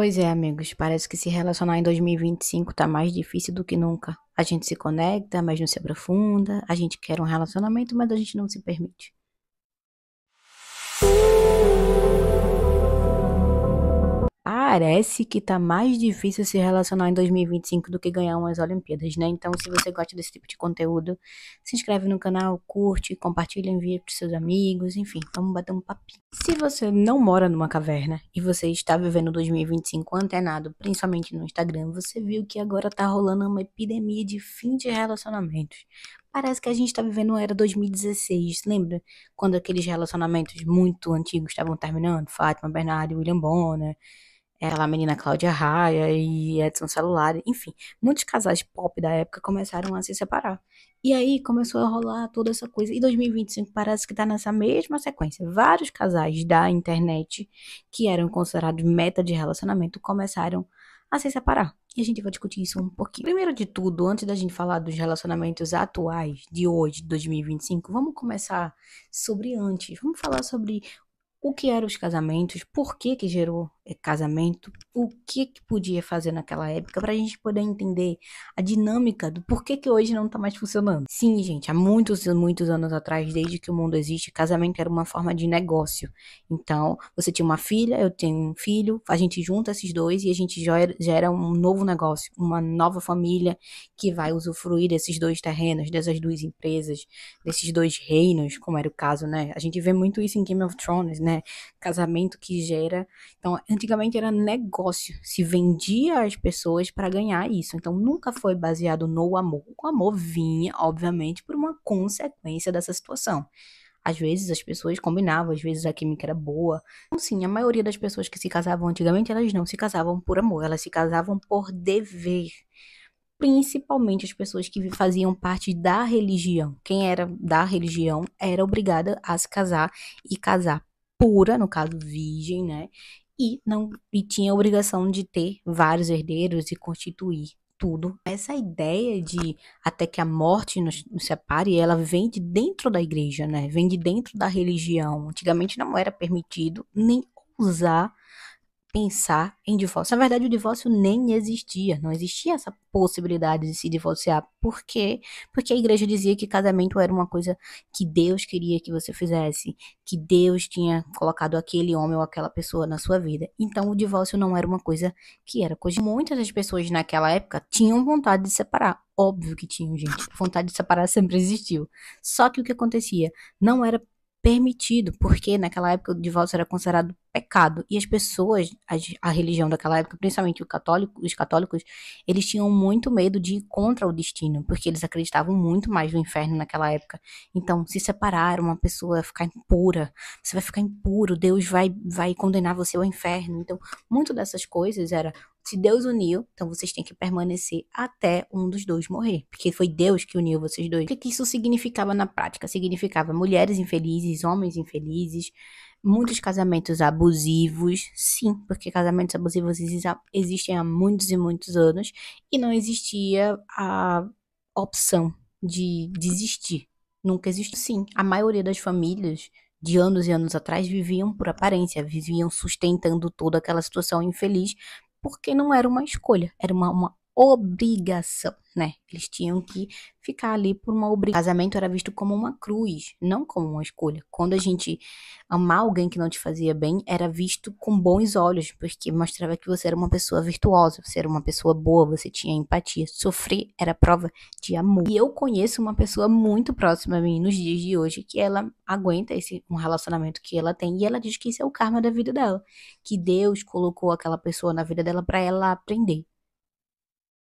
Pois é, amigos, parece que se relacionar em 2025 tá mais difícil do que nunca. A gente se conecta, mas não se aprofunda. A gente quer um relacionamento, mas a gente não se permite. Parece que tá mais difícil se relacionar em 2025 do que ganhar umas Olimpíadas, né? Então, se você gosta desse tipo de conteúdo, se inscreve no canal, curte, compartilha, envia pros seus amigos, enfim, vamos bater um papinho. Se você não mora numa caverna e você está vivendo 2025 antenado, principalmente no Instagram, você viu que agora tá rolando uma epidemia de fim de relacionamentos. Parece que a gente tá vivendo uma era 2016, lembra? Quando aqueles relacionamentos muito antigos estavam terminando, Fátima Bernardo e William Bonner, aquela menina Cláudia Raia e Edson Celulari, enfim, muitos casais pop da época começaram a se separar. E aí começou a rolar toda essa coisa. E 2025 parece que tá nessa mesma sequência. Vários casais da internet que eram considerados meta de relacionamento começaram a se separar. E a gente vai discutir isso um pouquinho. Primeiro de tudo, antes da gente falar dos relacionamentos atuais de hoje, de 2025, vamos começar sobre antes. Vamos falar sobre o que eram os casamentos, por que que gerou casamento, o que que podia fazer naquela época, pra gente poder entender a dinâmica do porquê que hoje não tá mais funcionando. Sim, gente, há muitos e muitos anos atrás, desde que o mundo existe, casamento era uma forma de negócio. Então, você tinha uma filha, eu tenho um filho, a gente junta esses dois e a gente gera um novo negócio, uma nova família que vai usufruir desses dois terrenos, dessas duas empresas, desses dois reinos, como era o caso, né? A gente vê muito isso em Game of Thrones, né? Casamento que gera. Então, antigamente era negócio, se vendia as pessoas para ganhar isso. Então, nunca foi baseado no amor. O amor vinha, obviamente, por uma consequência dessa situação. Às vezes as pessoas combinavam, às vezes a química era boa. Então, sim, a maioria das pessoas que se casavam antigamente, elas não se casavam por amor, elas se casavam por dever. Principalmente as pessoas que faziam parte da religião. Quem era da religião era obrigada a se casar e casar pura, no caso virgem, né? E não e tinha a obrigação de ter vários herdeiros e constituir tudo. Essa ideia de até que a morte nos separe, ela vem de dentro da igreja, né? Vem de dentro da religião. Antigamente não era permitido nem usar pensar em divórcio. Na verdade, o divórcio nem existia, não existia essa possibilidade de se divorciar. Por quê? Porque a igreja dizia que casamento era uma coisa que Deus queria que você fizesse, que Deus tinha colocado aquele homem ou aquela pessoa na sua vida. Então, o divórcio não era uma coisa que era coisa. Muitas das pessoas naquela época tinham vontade de separar. Óbvio que tinham, gente. Vontade de separar sempre existiu. Só que o que acontecia? Não era permitido, porque naquela época o divórcio era considerado pecado. E as pessoas, a religião daquela época, principalmente os católicos, eles tinham muito medo de ir contra o destino, porque eles acreditavam muito mais no inferno naquela época. Então, se separar, uma pessoa ficar impura, você vai ficar impuro, Deus vai condenar você ao inferno. Então, muito dessas coisas era se Deus uniu, então vocês têm que permanecer até um dos dois morrer, porque foi Deus que uniu vocês dois. O que que isso significava na prática? Significava mulheres infelizes, homens infelizes, muitos casamentos abusivos, sim, porque casamentos abusivos existem há muitos e muitos anos e não existia a opção de desistir. Nunca existiu. Sim, a maioria das famílias de anos e anos atrás viviam por aparência, viviam sustentando toda aquela situação infeliz porque não era uma escolha, era uma obrigação, né? Eles tinham que ficar ali por uma obrigação. O casamento era visto como uma cruz, não como uma escolha. Quando a gente amar alguém que não te fazia bem, era visto com bons olhos, porque mostrava que você era uma pessoa virtuosa, você era uma pessoa boa, você tinha empatia. Sofrer era prova de amor. E eu conheço uma pessoa muito próxima a mim nos dias de hoje que ela aguenta um relacionamento que ela tem e ela diz que isso é o karma da vida dela, que Deus colocou aquela pessoa na vida dela para ela aprender.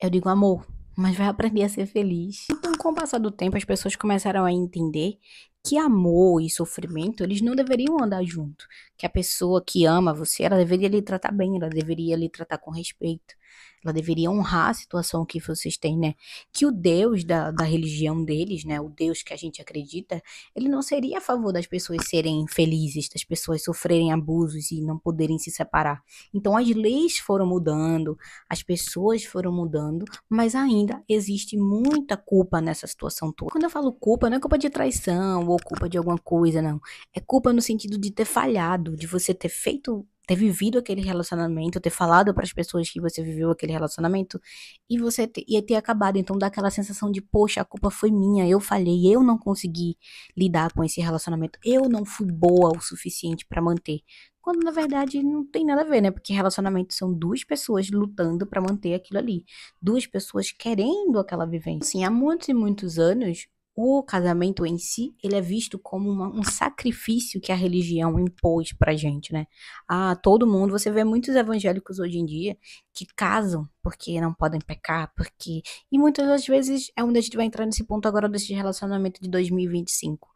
Eu digo amor, mas vai aprender a ser feliz. Então, com o passar do tempo, as pessoas começaram a entender que amor e sofrimento, eles não deveriam andar junto. Que a pessoa que ama você, ela deveria lhe tratar bem, ela deveria lhe tratar com respeito. Ela deveria honrar a situação que vocês têm, né? Que o Deus da religião deles, né? O Deus que a gente acredita, ele não seria a favor das pessoas serem felizes, das pessoas sofrerem abusos e não poderem se separar. Então, as leis foram mudando, as pessoas foram mudando, mas ainda existe muita culpa nessa situação toda. Quando eu falo culpa, não é culpa de traição ou culpa de alguma coisa, não. É culpa no sentido de ter falhado, de você ter feito ter vivido aquele relacionamento, ter falado para as pessoas que você viveu aquele relacionamento e você ia ter acabado. Então dá aquela sensação de, poxa, a culpa foi minha, eu falhei, eu não consegui lidar com esse relacionamento, eu não fui boa o suficiente para manter. Quando na verdade não tem nada a ver, né? Porque relacionamentos são duas pessoas lutando para manter aquilo ali, duas pessoas querendo aquela vivência. Assim, há muitos e muitos anos, o casamento em si, ele é visto como um sacrifício que a religião impôs pra gente, né? Ah, todo mundo, você vê muitos evangélicos hoje em dia que casam porque não podem pecar, porque... E muitas das vezes é onde a gente vai entrar nesse ponto agora desse relacionamento de 2025.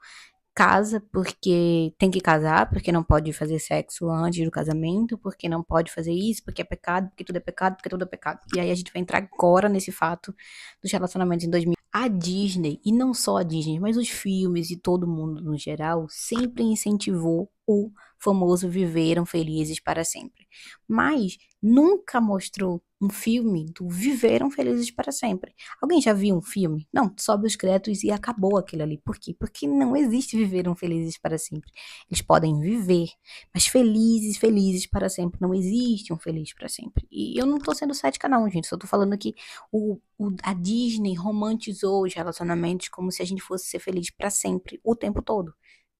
Casa porque tem que casar, porque não pode fazer sexo antes do casamento, porque não pode fazer isso, porque é pecado, porque tudo é pecado, porque tudo é pecado. E aí a gente vai entrar agora nesse fato dos relacionamentos em 2000. A Disney, e não só a Disney, mas os filmes e todo mundo no geral, sempre incentivou o famoso viveram felizes para sempre. Mas nunca mostrou um filme do viveram felizes para sempre. Alguém já viu um filme? Não, sobe os créditos e acabou aquilo ali. Por quê? Porque não existe viveram felizes para sempre. Eles podem viver, mas felizes, felizes para sempre. Não existe um feliz para sempre. E eu não tô sendo cética não, gente. Só tô falando que a Disney romantizou os relacionamentos como se a gente fosse ser feliz para sempre, o tempo todo.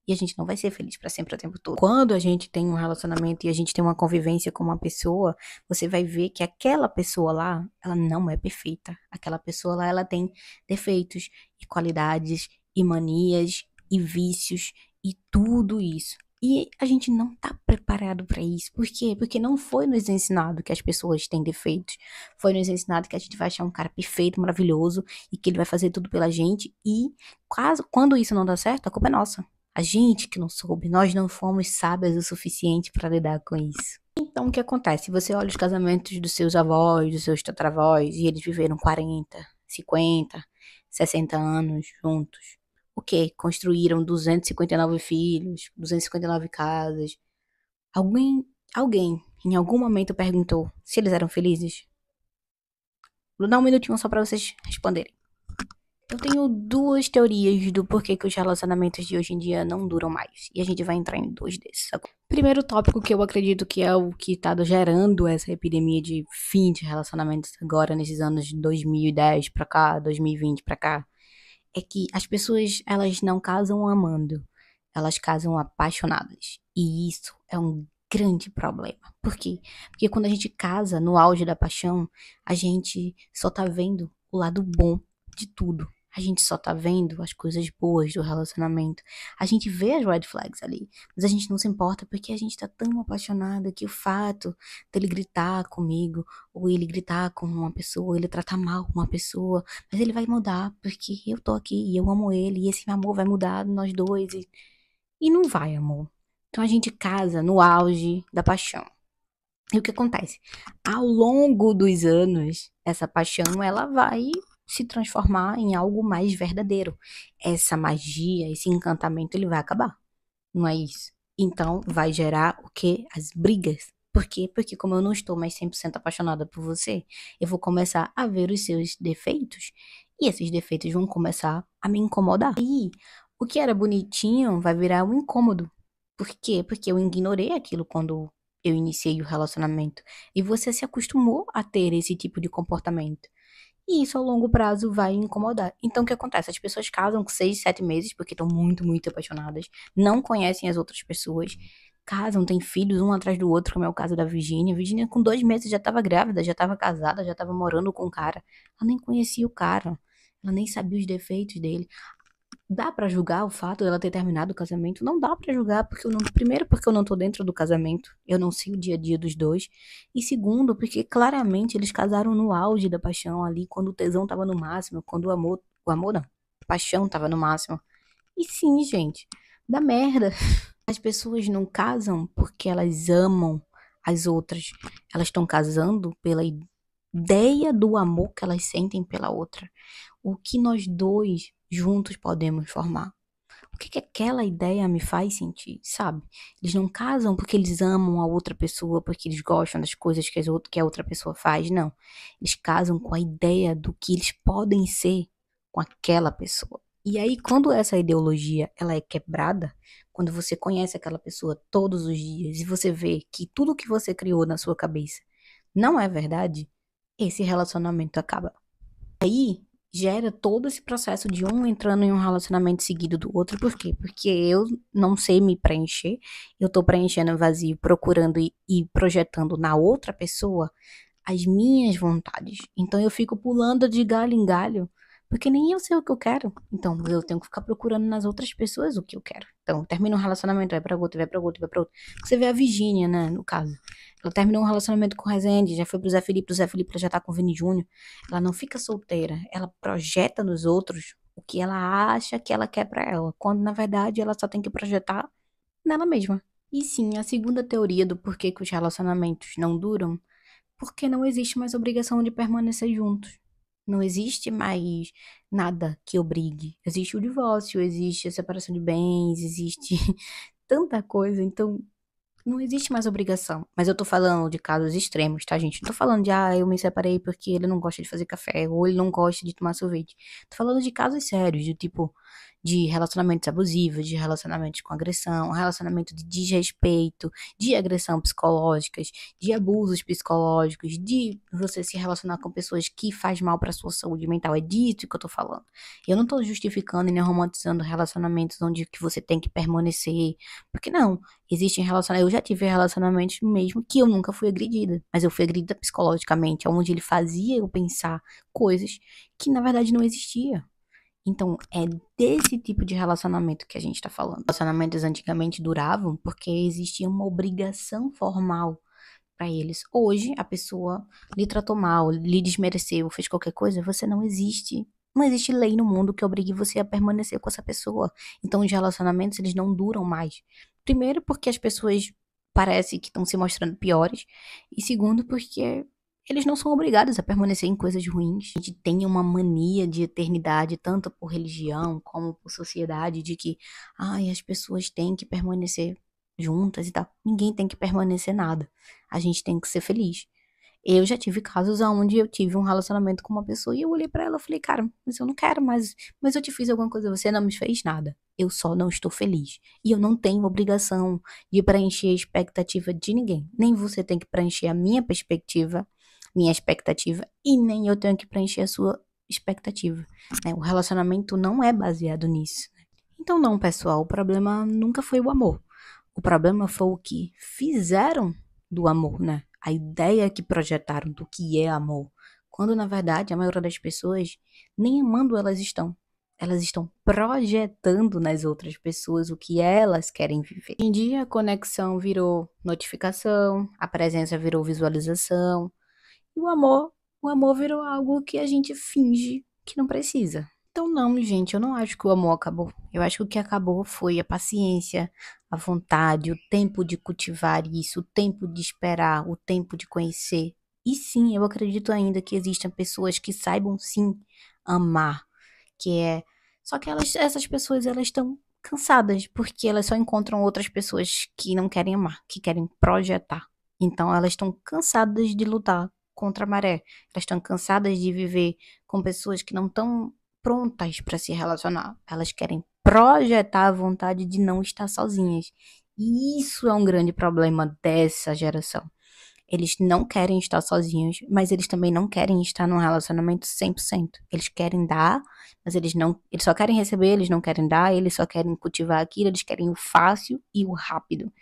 E a gente não vai ser feliz pra sempre o tempo todo. Quando a gente tem um relacionamento e a gente tem uma convivência com uma pessoa, você vai ver que aquela pessoa lá, ela não é perfeita. Aquela pessoa lá, ela tem defeitos e qualidades e manias e vícios e tudo isso. E a gente não tá preparado pra isso. Por quê? Porque não foi nos ensinado que as pessoas têm defeitos. Foi nos ensinado que a gente vai achar um cara perfeito, maravilhoso e que ele vai fazer tudo pela gente. E quando isso não dá certo, a culpa é nossa. A gente que não soube, nós não fomos sábias o suficiente para lidar com isso. Então, o que acontece? Você olha os casamentos dos seus avós, dos seus tataravós, e eles viveram 40, 50, 60 anos juntos. O quê? Construíram 259 filhos, 259 casas. Alguém, em algum momento perguntou se eles eram felizes? Vou dar um minutinho só para vocês responderem. Eu tenho duas teorias do porquê que os relacionamentos de hoje em dia não duram mais. E a gente vai entrar em dois desses agora. Primeiro tópico que eu acredito que é o que tá gerando essa epidemia de fim de relacionamentos agora, nesses anos de 2010 pra cá, 2020 pra cá, é que as pessoas, elas não casam amando. Elas casam apaixonadas. E isso é um grande problema. Por quê? Porque quando a gente casa no auge da paixão, a gente só tá vendo o lado bom de tudo. A gente só tá vendo as coisas boas do relacionamento. A gente vê as red flags ali, mas a gente não se importa porque a gente tá tão apaixonada que o fato dele gritar comigo, ou ele gritar com uma pessoa, ele tratar mal uma pessoa, mas ele vai mudar porque eu tô aqui e eu amo ele e esse amor vai mudar nós dois e não vai, amor. Então a gente casa no auge da paixão. E o que acontece? Ao longo dos anos, essa paixão ela vai se transformar em algo mais verdadeiro. Essa magia, esse encantamento, ele vai acabar. Não é isso? Então, vai gerar o quê? As brigas. Por quê? Porque como eu não estou mais 100% apaixonada por você, eu vou começar a ver os seus defeitos. E esses defeitos vão começar a me incomodar. E o que era bonitinho vai virar um incômodo. Por quê? Porque eu ignorei aquilo quando eu iniciei o relacionamento. E você se acostumou a ter esse tipo de comportamento. E isso, ao longo prazo, vai incomodar. Então, o que acontece? As pessoas casam com 6, 7 meses, porque estão muito, muito apaixonadas, não conhecem as outras pessoas, casam, têm filhos um atrás do outro, como é o caso da Virgínia. Virgínia, com 2 meses, já estava grávida, já estava casada, já estava morando com o cara. Ela nem conhecia o cara, ela nem sabia os defeitos dele. Dá pra julgar o fato dela ter terminado o casamento? Não dá pra julgar, porque eu não, primeiro porque eu não tô dentro do casamento, eu não sei o dia a dia dos dois, e segundo porque claramente eles casaram no auge da paixão ali, quando o tesão tava no máximo, quando o amor não, a paixão tava no máximo. E sim, gente, dá merda. As pessoas não casam porque elas amam as outras, elas estão casando pela ideia do amor que elas sentem pela outra. O que nós dois juntos podemos formar. O que aquela ideia me faz sentir, sabe? Eles não casam porque eles amam a outra pessoa, porque eles gostam das coisas que a outra pessoa faz, não. Eles casam com a ideia do que eles podem ser com aquela pessoa. E aí, quando essa ideologia ela é quebrada, quando você conhece aquela pessoa todos os dias e você vê que tudo que você criou na sua cabeça não é verdade, esse relacionamento acaba. Aí gera todo esse processo de um entrando em um relacionamento seguido do outro. Por quê? Porque eu não sei me preencher, eu tô preenchendo vazio, procurando e projetando na outra pessoa as minhas vontades. Então eu fico pulando de galho em galho, porque nem eu sei o que eu quero. Então eu tenho que ficar procurando nas outras pessoas o que eu quero. Então termina um relacionamento, vai pra outro, vai pra outro, vai pra outro. Você vê a Virgínia, né, no caso. Ela terminou um relacionamento com o Rezende, já foi pro Zé Felipe ela já tá com o Vini Júnior. Ela não fica solteira, ela projeta nos outros o que ela acha que ela quer pra ela, quando na verdade ela só tem que projetar nela mesma. E sim, a segunda teoria do porquê que os relacionamentos não duram, porque não existe mais obrigação de permanecer juntos. Não existe mais nada que obrigue. Existe o divórcio, existe a separação de bens, existe tanta coisa. Então, não existe mais obrigação. Mas eu tô falando de casos extremos, tá, gente? Não tô falando de, eu me separei porque ele não gosta de fazer café, ou ele não gosta de tomar sorvete. Tô falando de casos sérios, de tipo, de relacionamentos abusivos, de relacionamentos com agressão, relacionamento de desrespeito, de agressão psicológicas, de abusos psicológicos, de você se relacionar com pessoas que faz mal pra sua saúde mental. É disso que eu tô falando. Eu não tô justificando e nem romantizando relacionamentos onde que você tem que permanecer, porque não. Existem relacionamentos, eu já tive relacionamentos mesmo que eu nunca fui agredida, mas eu fui agredida psicologicamente, onde ele fazia eu pensar coisas que na verdade não existia. Então, é desse tipo de relacionamento que a gente tá falando. Relacionamentos antigamente duravam porque existia uma obrigação formal pra eles. Hoje, a pessoa lhe tratou mal, lhe desmereceu, fez qualquer coisa, você não existe. Não existe lei no mundo que obrigue você a permanecer com essa pessoa. Então, os relacionamentos, eles não duram mais. Primeiro, porque as pessoas parece que estão se mostrando piores. E segundo, porque eles não são obrigados a permanecer em coisas ruins. A gente tem uma mania de eternidade, tanto por religião como por sociedade, de que, as pessoas têm que permanecer juntas e tal. Ninguém tem que permanecer nada. A gente tem que ser feliz. Eu já tive casos onde eu tive um relacionamento com uma pessoa e eu olhei pra ela e falei, cara, mas eu não quero mais, mas eu te fiz alguma coisa, você não me fez nada. Eu só não estou feliz. E eu não tenho obrigação de preencher a expectativa de ninguém. Nem você tem que preencher a minha perspectiva, minha expectativa, e nem eu tenho que preencher a sua expectativa, né? O relacionamento não é baseado nisso. Então não, pessoal, o problema nunca foi o amor. O problema foi o que fizeram do amor, né? A ideia que projetaram do que é amor. Quando, na verdade, a maioria das pessoas nem amando elas estão. Elas estão projetando nas outras pessoas o que elas querem viver. Hoje em dia, a conexão virou notificação, a presença virou visualização. E o amor virou algo que a gente finge que não precisa. Então, não, gente, eu não acho que o amor acabou. Eu acho que o que acabou foi a paciência, a vontade, o tempo de cultivar isso, o tempo de esperar, o tempo de conhecer. E sim, eu acredito ainda que existam pessoas que saibam sim amar, que é. Só que essas pessoas, elas estão cansadas, porque elas só encontram outras pessoas que não querem amar, que querem projetar. Então, elas estão cansadas de lutar contra a maré. Elas estão cansadas de viver com pessoas que não estão prontas para se relacionar. Elas querem projetar a vontade de não estar sozinhas. E isso é um grande problema dessa geração. Eles não querem estar sozinhos, mas eles também não querem estar num relacionamento 100%. Eles querem dar, mas eles só querem receber, eles não querem dar, eles só querem cultivar aquilo, eles querem o fácil e o rápido.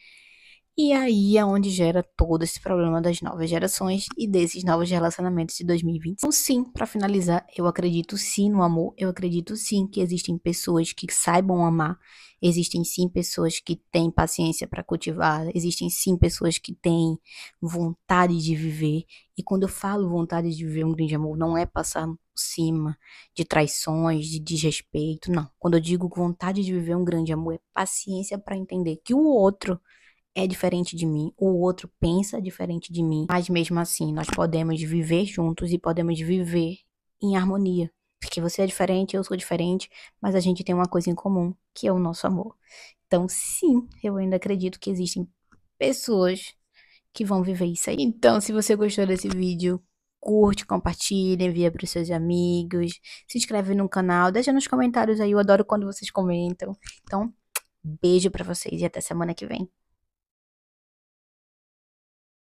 E aí é onde gera todo esse problema das novas gerações e desses novos relacionamentos de 2020. Então, sim, para finalizar, eu acredito sim no amor, eu acredito sim que existem pessoas que saibam amar, existem sim pessoas que têm paciência para cultivar, existem sim pessoas que têm vontade de viver. E quando eu falo vontade de viver um grande amor, não é passar por cima de traições, de desrespeito, não. Quando eu digo vontade de viver um grande amor, é paciência para entender que o outro é diferente de mim, o outro pensa diferente de mim, mas mesmo assim nós podemos viver juntos e podemos viver em harmonia. Porque você é diferente, eu sou diferente, mas a gente tem uma coisa em comum, que é o nosso amor. Então, sim, eu ainda acredito que existem pessoas que vão viver isso aí. Então, se você gostou desse vídeo, curte, compartilha, envia para os seus amigos, se inscreve no canal, deixa nos comentários aí, eu adoro quando vocês comentam. Então, beijo pra vocês e até semana que vem.